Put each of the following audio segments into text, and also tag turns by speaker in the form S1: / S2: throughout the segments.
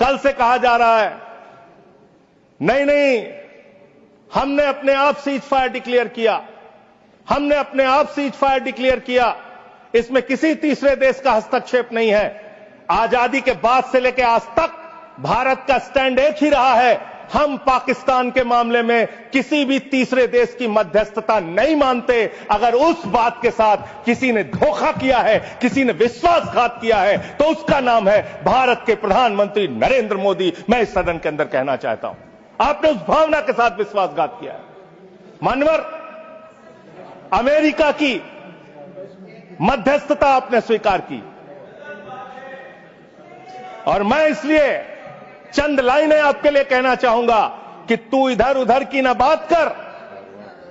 S1: कल से कहा जा रहा है नहीं, हमने अपने आप सीज फायर डिक्लेयर किया, हमने अपने आप सीज फायर डिक्लेयर किया, इसमें किसी तीसरे देश का हस्तक्षेप नहीं है। आजादी के बाद से लेकर आज तक भारत का स्टैंड एक ही रहा है, हम पाकिस्तान के मामले में किसी भी तीसरे देश की मध्यस्थता नहीं मानते। अगर उस बात के साथ किसी ने धोखा किया है, किसी ने विश्वासघात किया है, तो उसका नाम है भारत के प्रधानमंत्री नरेंद्र मोदी। मैं इस सदन के अंदर कहना चाहता हूं, आपने उस भावना के साथ विश्वासघात किया है। मानवर, अमेरिका की मध्यस्थता आपने स्वीकार की, और मैं इसलिए चंद लाइनें आपके लिए कहना चाहूंगा कि तू इधर उधर की ना बात कर,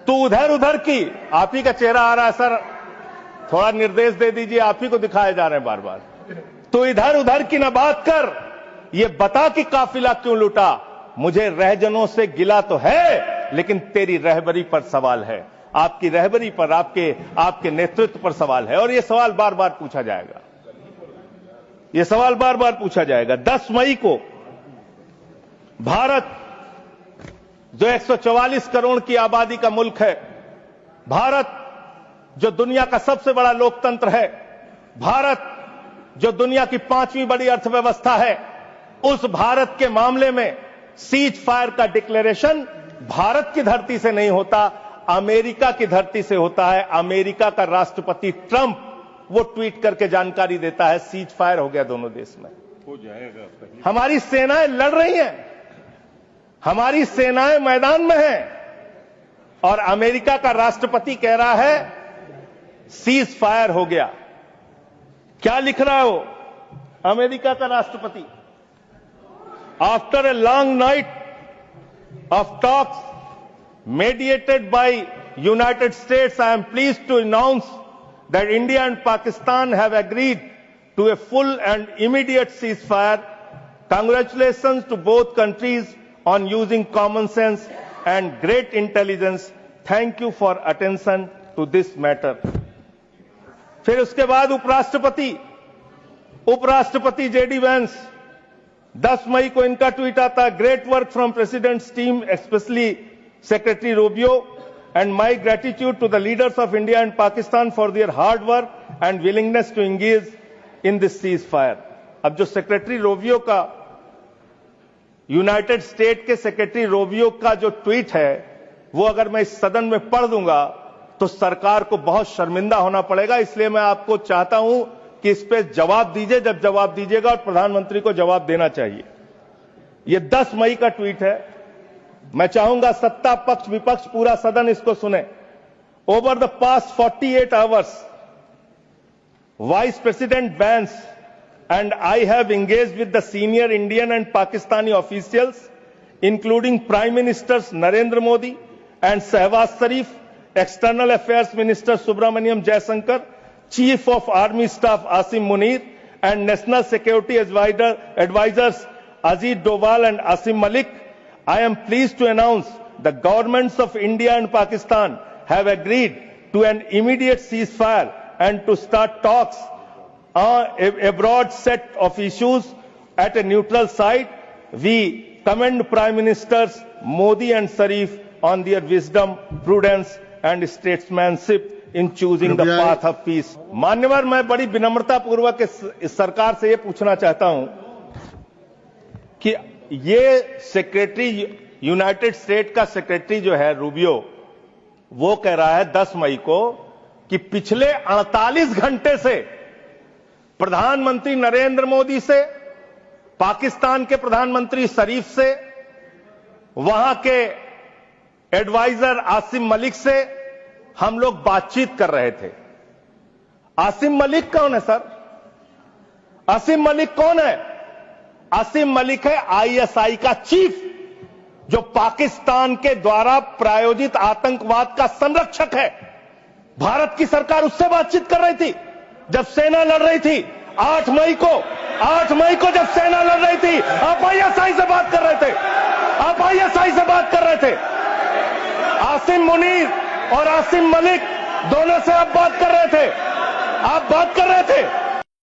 S1: तू उधर उधर की। आप ही का चेहरा आ रहा है सर, थोड़ा निर्देश दे दीजिए, आप ही को दिखाए जा रहे हैं बार बार। तू इधर उधर की ना बात कर, ये बता कि काफिला क्यों लूटा। मुझे रहजनों से गिला तो है, लेकिन तेरी रहबरी पर सवाल है, आपकी रहबरी पर, आपके नेतृत्व पर सवाल है, और यह सवाल बार बार पूछा जाएगा, यह सवाल बार बार पूछा जाएगा। 10 मई को भारत, जो 144 करोड़ की आबादी का मुल्क है, भारत जो दुनिया का सबसे बड़ा लोकतंत्र है, भारत जो दुनिया की 5वीं बड़ी अर्थव्यवस्था है, उस भारत के मामले में सीज फायर का डिक्लेरेशन भारत की धरती से नहीं होता, अमेरिका की धरती से होता है। अमेरिका का राष्ट्रपति ट्रंप वो ट्वीट करके जानकारी देता है सीज फायर हो गया दोनों देश में, हो जाएगा। हमारी सेनाएं लड़ रही हैं, हमारी सेनाएं मैदान में हैं, और अमेरिका का राष्ट्रपति कह रहा है सीज फायर हो गया। क्या लिख रहा है वो अमेरिका का राष्ट्रपति? After a long night of talks mediated by United States, I am pleased to announce that India and Pakistan have agreed to a full and immediate ceasefire. Congratulations to both countries on using common sense and great intelligence. Thank you for attention to this matter. फिर उसके बाद उपराष्ट्रपति JD Vance, 10 मई को इनका tweet आता है, great work from president's team, specially Secretary Rubio, and my gratitude to the leaders of India and Pakistan for their hard work and willingness to engage in this ceasefire. अब जो secretary Rovio का, United state के secretary Rovio का जो tweet है, वो अगर मैं इस सदन में पढ़ दूंगा तो सरकार को बहुत शर्मिंदा होना पड़ेगा। इसलिए मैं आपको चाहता हूं कि इस पे जवाब दीजिए, जब जवाब दीजिएगा, और प्रधानमंत्री को जवाब देना चाहिए। ये 10 मई का ट्वीट है। मैं चाहूंगा सत्ता पक्ष विपक्ष पूरा सदन इसको सुने। Over the past 48 hours, vice president Vance and I have engaged with the senior Indian and Pakistani officials, including Prime Ministers Narendra Modi and Shehbaz Sharif, External Affairs Minister Subramaniam Jaishankar, Chief of Army Staff Asim Munir, and National Security Advisors Ajit Doval and Asim Malik. I am pleased to announce the governments of India and Pakistan have agreed to an immediate ceasefire and to start talks a broad set of issues at a neutral site. We commend Prime Ministers Modi and Sharif on their wisdom, prudence and statesmanship in choosing the path of peace. मान्यवर, मैं बड़ी विनम्रता पूर्वक इस सरकार से ये पूछना चाहता हूं कि ये सेक्रेटरी, यूनाइटेड स्टेट का सेक्रेटरी जो है रूबियो, वो कह रहा है 10 मई को कि पिछले 48 घंटे से प्रधानमंत्री नरेंद्र मोदी से, पाकिस्तान के प्रधानमंत्री शरीफ से, वहां के एडवाइजर आसिम मलिक से हम लोग बातचीत कर रहे थे। आसिम मलिक कौन है सर? आसिम मलिक कौन है? आसिम मलिक है आईएसआई का चीफ, जो पाकिस्तान के द्वारा प्रायोजित आतंकवाद का संरक्षक है। भारत की सरकार उससे बातचीत कर रही थी जब सेना लड़ रही थी। 8 मई को जब सेना लड़ रही थी, आप आईएसआई से बात कर रहे थे, आप आईएसआई से बात कर रहे थे। आसिम मुनीर और आसिम मलिक दोनों से आप बात कर रहे थे, आप बात कर रहे थे।